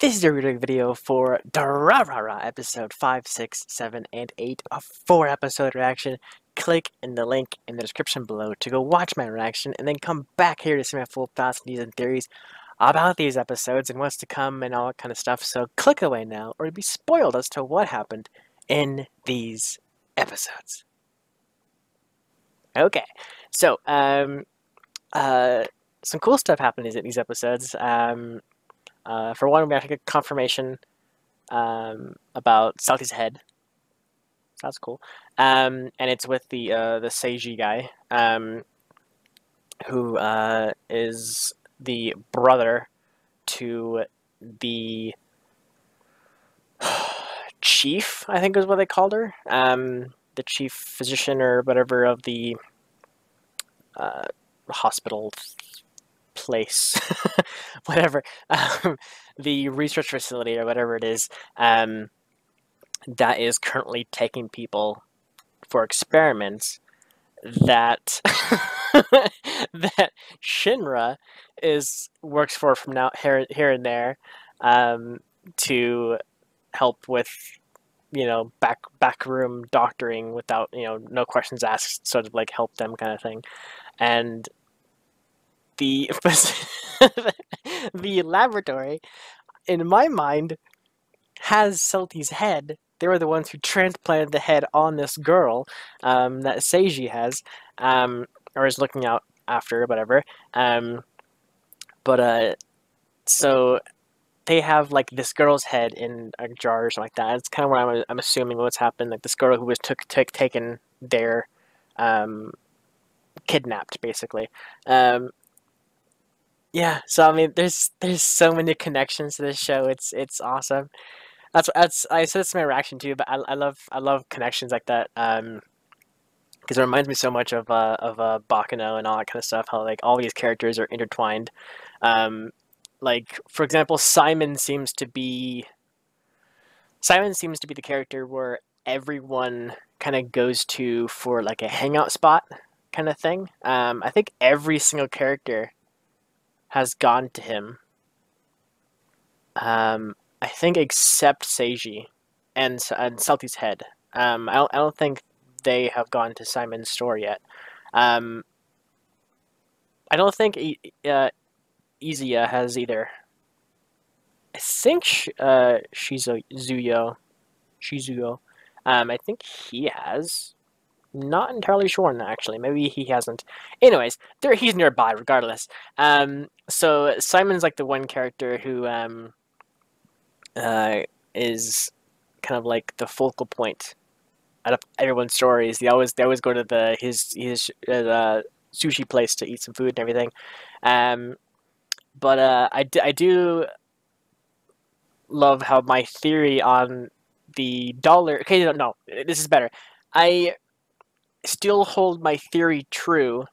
This is a review video for Durarara episode 5, 6, 7, and 8, a 4-episode reaction. Click in the link in the description below to go watch my reaction, and then come back here to see my full thoughts, news, and theories about these episodes and what's to come and all that kind of stuff. So click away now, or you'll be spoiled as to what happened in these episodes. Okay, so some cool stuff happened in these episodes. For one, we have to get confirmation about Salty's head. So that's cool. And it's with the Seiji guy, who is the brother to the chief, I think is what they called her. The chief physician or whatever of the hospital place, whatever, the research facility or whatever it is, that is currently taking people for experiments that that Shinra works for from now here and there, to help with, backroom doctoring without, no questions asked, sort of like help them kind of thing. And the the laboratory, in my mind, has Salty's head. They were the ones who transplanted the head on this girl, that Seiji has, or is looking out after, whatever. So they have like this girl's head in a jar or something like that. It's kind of what I'm assuming what's happened. Like this girl who was taken there, kidnapped, basically. Yeah, so I mean, there's so many connections to this show. It's awesome. That's I said it's my reaction too, but I love connections like that. Because it reminds me so much of Baccano and all that kind of stuff. How like all these characters are intertwined. Like for example, Simon seems to be the character where everyone kind of goes to for like a hangout spot kind of thing. I think every single character has gone to him. I think except Seiji and Salty's head. I don't think they have gone to Simon's store yet. I don't think Izuya has either. I think Shizuyo. I think he has. Not entirely sure on that, actually. Maybe he hasn't. Anyways, he's nearby regardless. So Simon's like the one character who is kind of like the focal point out of everyone's stories. They always go to his sushi place to eat some food and everything. But I do love how my theory on the dollar. Okay, no, this is better. I still hold my theory true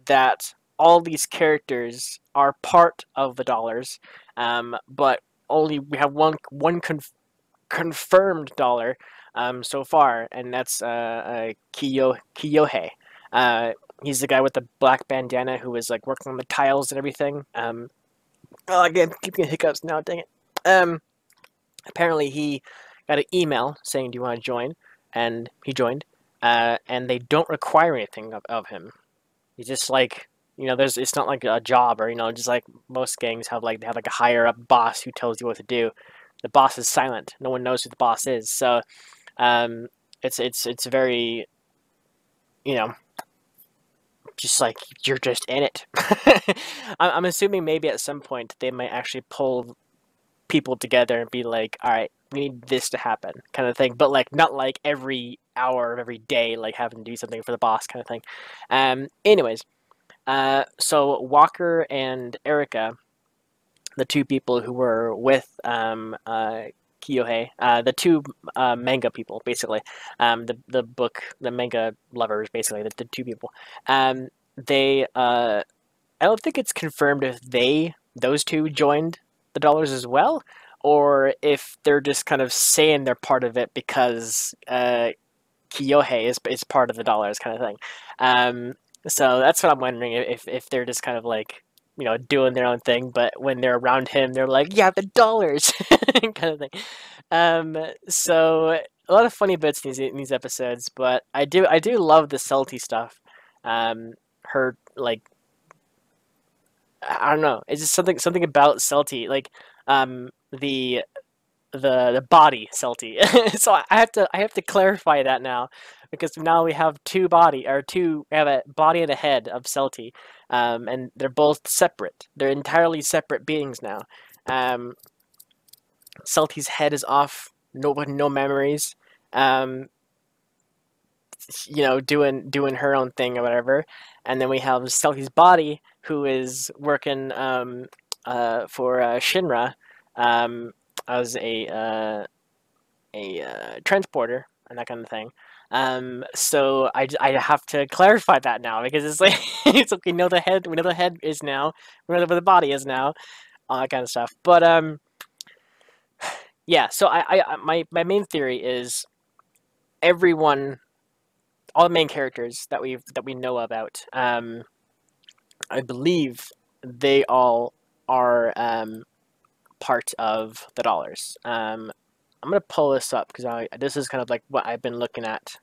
that all these characters are part of the dollars, but only we have one confirmed dollar so far, and that's Kiyohe. He's the guy with the black bandana who was like working on the tiles and everything. Again, keep getting hiccups now. Dang it. Apparently he got an email saying, "Do you want to join?" And he joined. And they don't require anything of him. He's just like, it's not like a job or, just like most gangs have, like, they have like a higher up boss who tells you what to do. The boss is silent. No one knows who the boss is. So, it's very, just like you're just in it. I'm assuming maybe at some point they might actually pull people together and be like, all right, we need this to happen, kind of thing. But like not like every hour of every day, like having to do something for the boss, kind of thing. Anyways, so Walker and Erica, the two people who were with Kiyohe, the two manga people, basically, the manga lovers, basically, the two people. They, I don't think it's confirmed if those two joined the dollars as well, or if they're just kind of saying they're part of it because Kiyohe is part of the dollars kind of thing. So that's what I'm wondering, if they're just kind of like doing their own thing, but when they're around him, they're like, yeah, the dollars, kind of thing. So a lot of funny bits in these episodes, but I do love the salty stuff. Her like I don't know, it's just something about salty, like the the body salty. So I have to clarify that now, because now we have we have a body and a head of salty, and they're both separate. They're entirely separate beings now. Um, Salty's head is off, no memories. Um, doing her own thing or whatever, and then we have Salty's body, who is working for Shinra, um, as a transporter and that kind of thing. So I have to clarify that now, because it's like it's like we know the head is now, we know where the body is now, all that kind of stuff. But yeah. So my main theory is everyone, all the main characters that we know about. I believe they all are part of the dollars. I'm gonna pull this up because this is kind of like what I've been looking at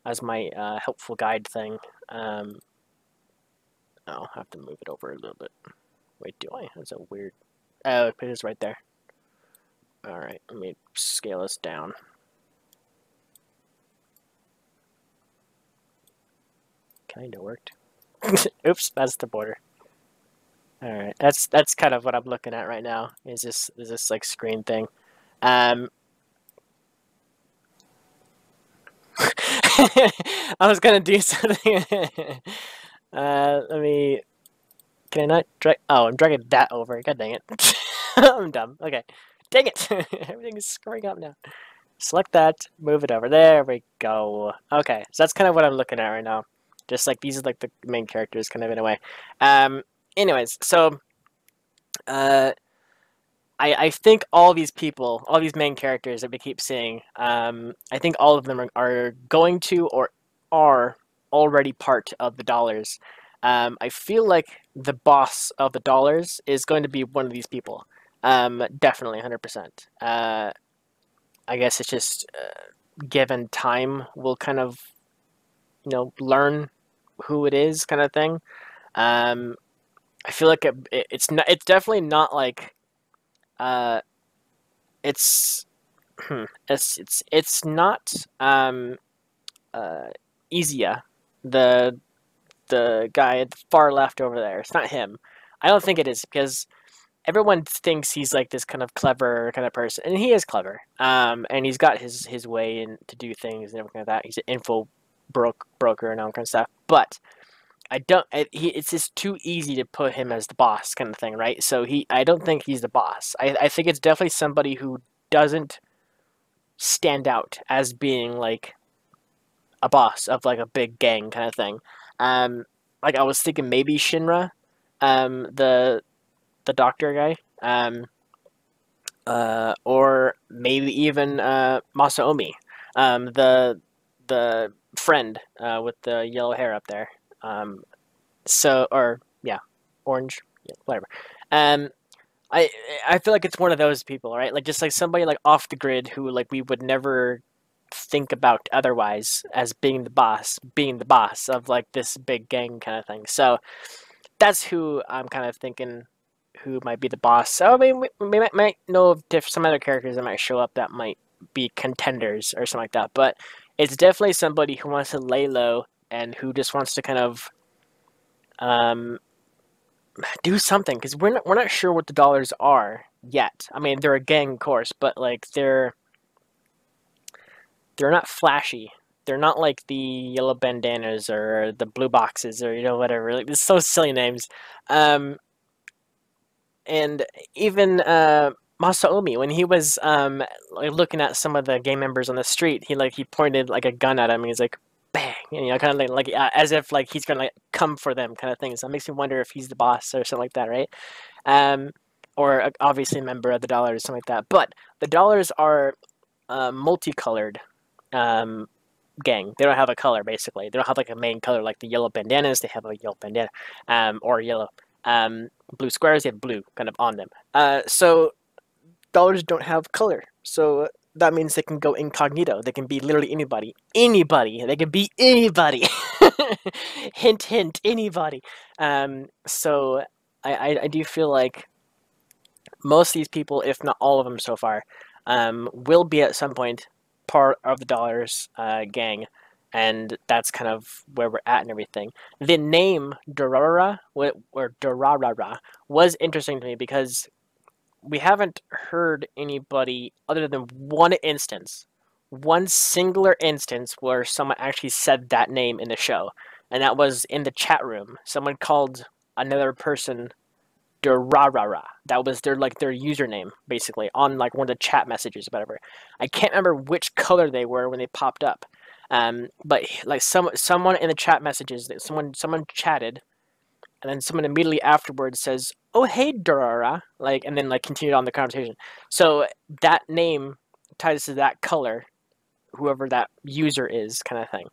as my helpful guide thing. I'll have to move it over a little bit. Wait, do I? That's a weird. Oh, it is right there. All right, let me scale this down. Kinda worked. Oops, that's the border. All right, that's kind of what I'm looking at right now. Is this like screen thing? Um, I was gonna do something. Let me. Can I not drag? Oh, I'm dragging that over. God dang it! I'm dumb. Okay, dang it! Everything is screwing up now. Select that, move it over. There we go. Okay, so that's kind of what I'm looking at right now. Just like these are like the main characters, kind of in a way. Um. Anyways, so uh, I think all these people, all these main characters that we keep seeing, I think all of them are going to or are already part of the dollars. I feel like the boss of the dollars is going to be one of these people. Definitely, 100%. I guess it's just given time, we'll kind of learn who it is, kind of thing. Um, I feel like it's not. It's definitely not like uh, it's it's not uh Izia, the guy at the far left over there. It's not him. I don't think it is, because everyone thinks he's like this kind of clever kind of person, and he is clever. And he's got his way and to do things and everything like that. He's an broker and all that kind of stuff. But I don't. It's just too easy to put him as the boss kind of thing, right? So I don't think he's the boss. I think it's definitely somebody who doesn't stand out as being like a boss of like a big gang kind of thing. Like I was thinking maybe Shinra, the doctor guy, or maybe even Masaomi, the friend with the yellow hair up there. Or yeah, orange, yeah, whatever. Um, I I feel like it's one of those people, right? Like just like somebody like off the grid who like we would never think about otherwise as being the boss of like this big gang kind of thing. So that's who I'm kind of thinking who might be the boss. So I mean, we might know of some other characters that might show up that might be contenders or something like that. But it's definitely somebody who wants to lay low and who just wants to kind of um, do something, because we're not sure what the dollars are yet. I mean, they're a gang, of course, but like they're not flashy. They're not like the yellow bandanas or the blue boxes or whatever. Like it's so silly names. Um, and even Masaomi, when he was like looking at some of the gang members on the street, he pointed like a gun at him, and he's like, "Bang!" And, kind of like as if like he's gonna like come for them, kind of thing. So it makes me wonder if he's the boss or something like that, right? Um, or obviously a member of the Dollars, something like that. But the Dollars are multicolored um, gang. They don't have a color basically. They don't have like a main color like the yellow bandanas. They have a yellow bandana or yellow. Blue squares, they have blue kind of on them. So dollars don't have color. So that means they can go incognito. They can be literally anybody. Anybody. They can be anybody. Hint, hint, anybody. So I do feel like most of these people, if not all of them so far, will be at some point part of the Dollars gang, and that's kind of where we're at and everything. The name Durarara or Durarara was interesting to me because we haven't heard anybody other than one singular instance where someone actually said that name in the show, and that was in the chat room. Someone called another person Durarara. That was their username basically on like one of the chat messages or whatever. I can't remember which color they were when they popped up. But like someone in the chat messages, someone chatted, and then someone immediately afterwards says, "Oh hey Durarara," like, and then like continued on the conversation. So that name ties to that color, whoever that user is, kind of thing.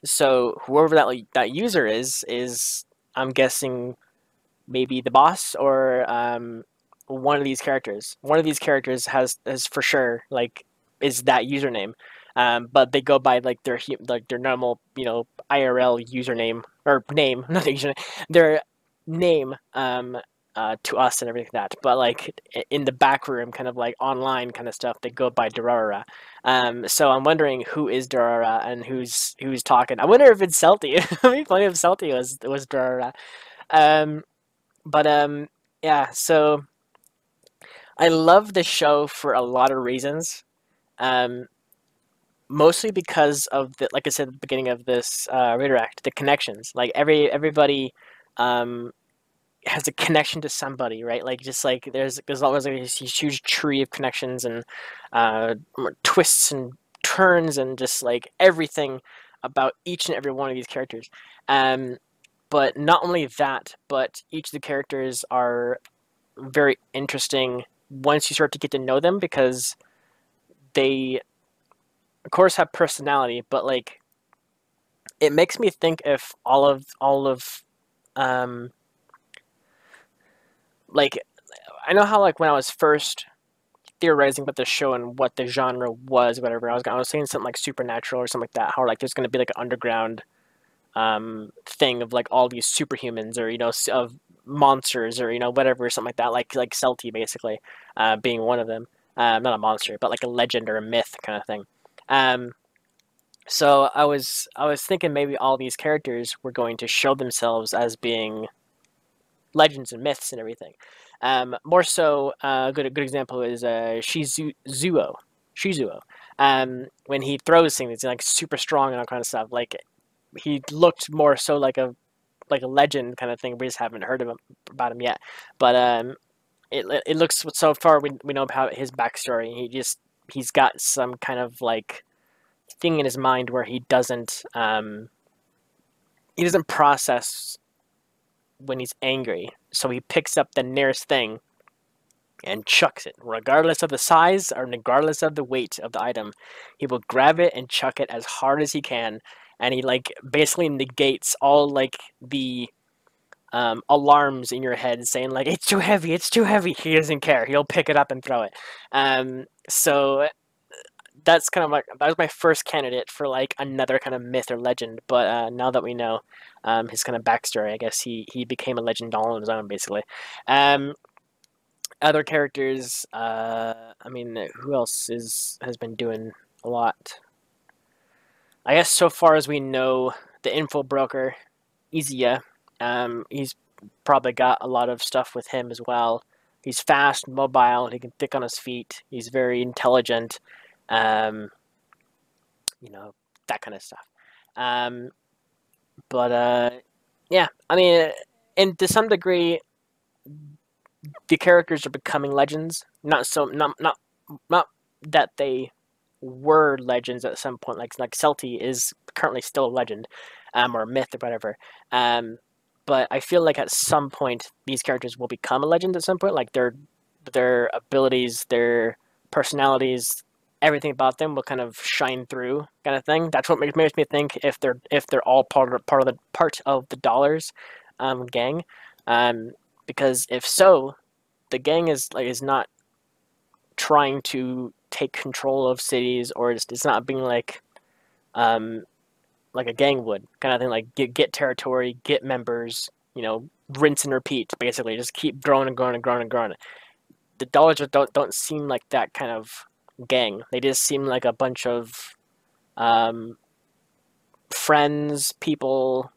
So whoever that user is I'm guessing maybe the boss or one of these characters. One of these characters has for sure like is that username, but they go by like their normal IRL username or name, not their username, their name to us and everything like that. But like in the back room, kind of like online kind of stuff, they go by Durarara. So I'm wondering who is Durarara and who's talking. I wonder if it's Celti. It'd be funny if Celti was Durarara. Um, but yeah, so I love the show for a lot of reasons. Um, Mostly because of the, like I said at the beginning of this redirect, the connections. Like everybody um, has a connection to somebody, right? Like just like there's always like this huge tree of connections and uh, twists and turns and just like everything about each and every one of these characters. Um, but not only that, but each of the characters are very interesting once you start to get to know them because they, of course, have personality, but like it makes me think if all of um like I know how like when I was first theorizing about the show and what the genre was, whatever, I was saying something like supernatural or something like that. How like there's going to be like an underground thing of like all these superhumans or of monsters or whatever something like that, like Celti basically being one of them. Not a monster, but like a legend or a myth kind of thing. Um, so I was thinking maybe all these characters were going to show themselves as being legends and myths and everything. More so, a good example is Shizuo. When he throws things, he's like super strong and all kind of stuff. Like he looked more so like a legend kind of thing. We just haven't heard about him yet. But it looks so far we know about his backstory. He's got some kind of like thing in his mind where he doesn't process when he's angry. So he picks up the nearest thing and chucks it, regardless of the size or regardless of the weight of the item. He will grab it and chuck it as hard as he can, and he like basically negates all like the alarms in your head saying like it's too heavy, it's too heavy. He doesn't care. He'll pick it up and throw it. So that's kind of like that was my first candidate for like another kind of myth or legend. But now that we know his kind of backstory, I guess he became a legend all on his own basically. Um, Other characters, I mean, who else has been doing a lot? I guess so far as we know, the info broker, Izia, he's probably got a lot of stuff with him as well. He's fast, mobile, he can think on his feet. He's very intelligent, um, you know, that kind of stuff. Um, but yeah, I mean, and to some degree, the characters are becoming legends. Not that they were legends at some point. Like Celti is currently still a legend, or a myth or whatever. Um, but I feel like at some point these characters will become a legend at some point. Like their abilities, their personalities, everything about them will kind of shine through, kind of thing. That's what makes me think if they're all part of the dollars, gang, um, because if so, the gang is not trying to take control of cities, or it's not being um, like a gang would kind of thing, like get territory, get members, rinse and repeat, basically, just keep growing and growing and growing and growing. The dollars don't seem like that kind of gang. They just seem like a bunch of um, friends, people,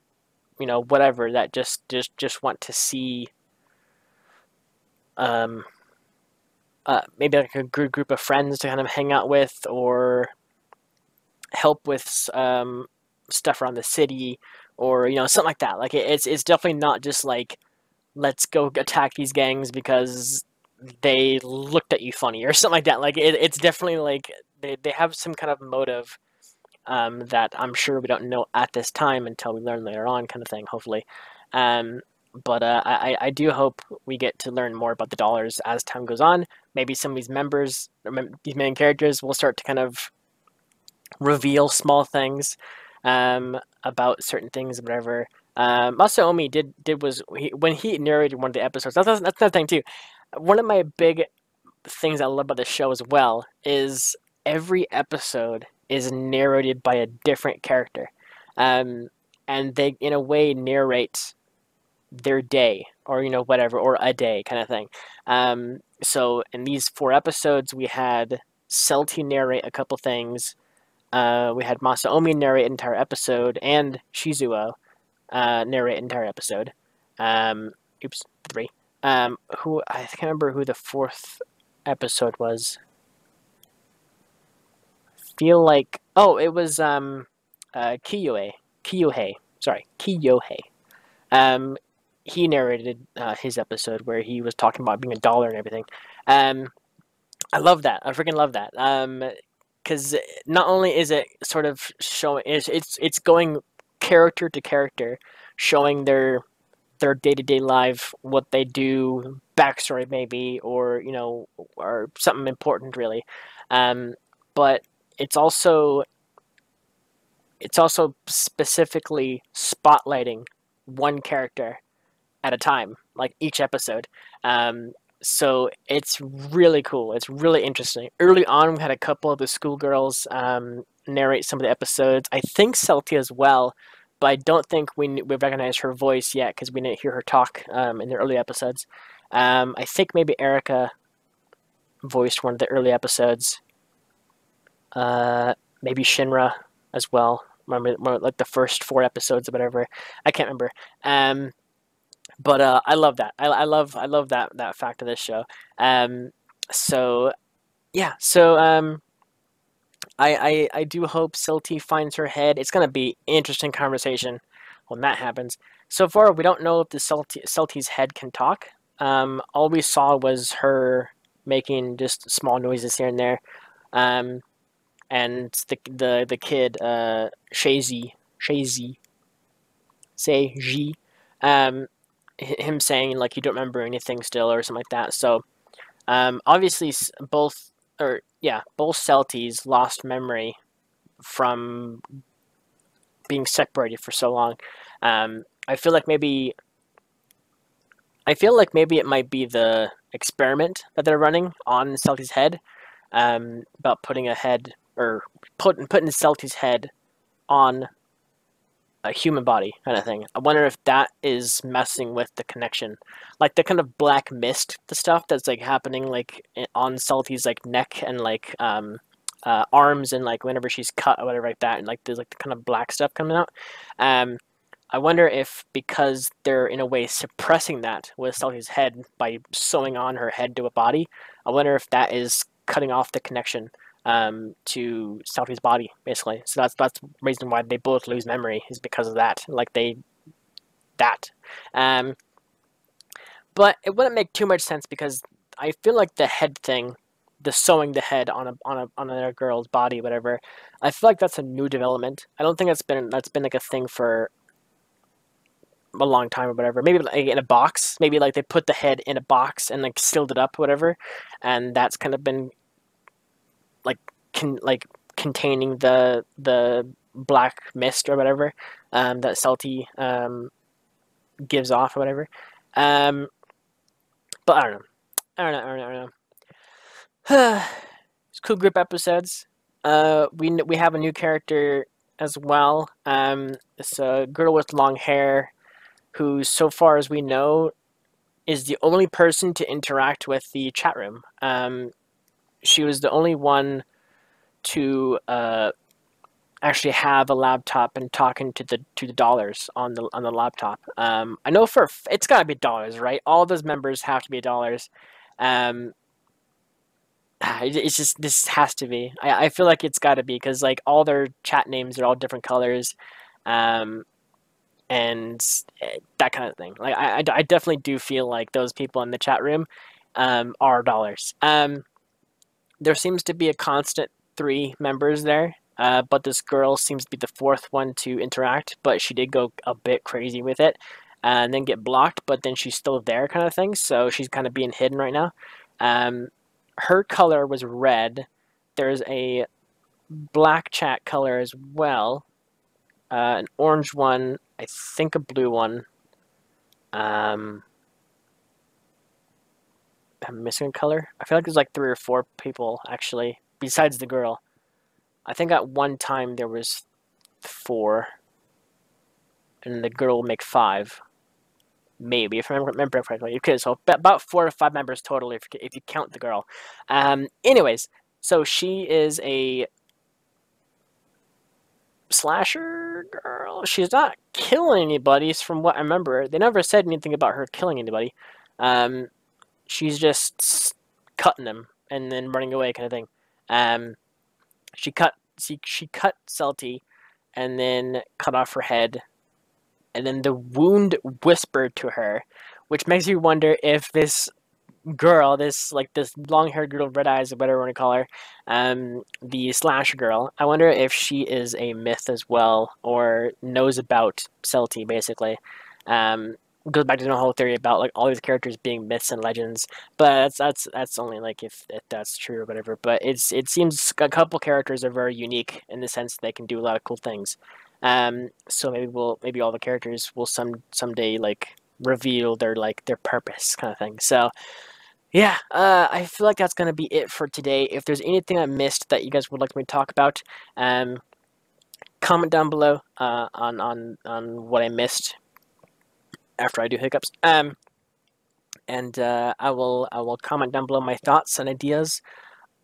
whatever, that just want to see um, maybe like a group of friends to kind of hang out with, or help with stuff around the city, or something like that. Like it's definitely not just like, let's go attack these gangs because they looked at you funny or something like that. Like it's definitely like they have some kind of motive that I'm sure we don't know at this time until we learn later on, kind of thing, hopefully. Um, but I do hope we get to learn more about the dollars as time goes on. Maybe some of these members, these main characters, will start to kind of reveal small things about certain things, whatever. Masaomi when he narrated one of the episodes. That's another thing too. One of my big things I love about the show as well is every episode is narrated by a different character, um, and they in a way narrate their day, or whatever, or a day kind of thing. So in these 4 episodes, we had Celti narrate a couple things. We had Masaomi narrate an entire episode, and Shizuo narrate an entire episode. Um, oops, 3. Who I can't remember who the 4th episode was. Feel like it was Kiyohei. Sorry, Kiyohei. Um, he narrated his episode where he was talking about being a dollar and everything. Um, I love that. I freaking love that. Because not only is it sort of showing, it's going character to character, showing their day to day life, what they do, backstory maybe, or something important really. Um, but it's also specifically spotlighting one character at a time, like each episode. Um, so it's really cool. It's really interesting. Early on, we had a couple of the schoolgirls narrate some of the episodes. I think Celtia as well, but I don't think we recognized her voice yet because we didn't hear her talk in the early episodes. I think maybe Erica voiced one of the early episodes. Maybe Shinra as well. Remember, like the first 4 episodes or whatever. I can't remember. But I love that. I love that fact of this show. So yeah. So I do hope Silty finds her head. It's gonna be interesting conversation when that happens. So far, we don't know if the Silty's head can talk. All we saw was her making just small noises here and there. And the kid, Shazy, say G, him saying like you don't remember anything still or something like that. So obviously both Celties lost memory from being separated for so long. I feel like maybe it might be the experiment that they're running on Celty's head, about putting a head, or putting Celty's head on a human body kind of thing. I wonder if that is messing with the connection, like the kind of black mist, the stuff that's like happening like on Salty's like neck and like arms, and like whenever she's cut or whatever like that, and like there's like the kind of black stuff coming out. I wonder if because they're in a way suppressing that with Salty's head by sewing on her head to a body, I wonder if that is cutting off the connection to Salty's body, basically. So that's the reason why they both lose memory, is because of that. Like that. But it wouldn't make too much sense because I feel like the head thing, the sewing the head on another girl's body, whatever. I feel like that's a new development. I don't think that's been like a thing for a long time or whatever. Maybe like in a box. Maybe like they put the head in a box and like sealed it up, whatever. And that's kind of been like containing the black mist or whatever that Salty gives off or whatever. But I don't know. I don't know. It's cool group episodes. We have a new character as well. It's a girl with long hair who, so far as we know, is the only person to interact with the chat room. She was the only one to actually have a laptop and talking to the dollars on the laptop. I know it's gotta be dollars, right? All those members have to be dollars. It's just, this has to be. I feel like it's got to be because like all their chat names are all different colors, and that kind of thing. Like I definitely do feel like those people in the chat room are dollars. There seems to be a constant 3 members there, but this girl seems to be the 4th one to interact. But she did go a bit crazy with it, and then get blocked. But then she's still there, kind of thing. So she's kind of being hidden right now. Her color was red. There's a black chat color as well, an orange one, I think a blue one. I'm missing a color. I feel like there's like 3 or 4 people actually, besides the girl. I think at one time there was 4, and the girl will make 5. Maybe, if I remember correctly. Okay, so about 4 or 5 members total if you count the girl. Anyways, so she is a slasher girl. She's not killing anybody, from what I remember. They never said anything about her killing anybody. She's just cutting them and then running away, kind of thing. She cut Celty and then cut off her head. And then the wound whispered to her, which makes you wonder if this girl, this long-haired girl, red eyes, or whatever you want to call her, the slasher girl, I wonder if she is a myth as well, or knows about Celty, basically. Goes back to the whole theory about like all these characters being myths and legends, but that's only like if that's true or whatever. But it seems a couple characters are very unique in the sense that they can do a lot of cool things. So maybe all the characters will someday like reveal their purpose, kind of thing. So yeah, I feel like that's gonna be it for today. If there's anything I missed that you guys would like me to talk about, comment down below on what I missed after I do hiccups. And I will comment down below my thoughts and ideas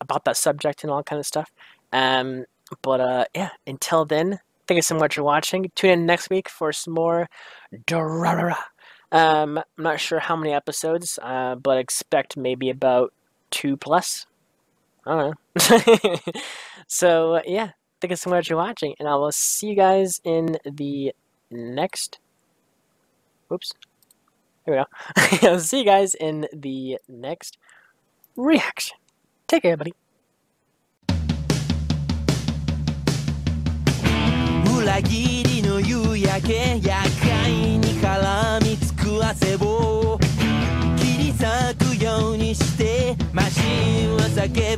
about that subject and all kind of stuff. But yeah, until then, thank you so much for watching. Tune in next week for some more Durarara. I'm not sure how many episodes, but expect maybe about 2+. I don't know. So yeah, thank you so much for watching, and I will see you guys in the next. Oops. Here we go. I'll see you guys in the next reaction. Take care, buddy. 裏切りの夕焼け厄介に絡みつく汗を切り裂くようにしてマシンは叫ぶ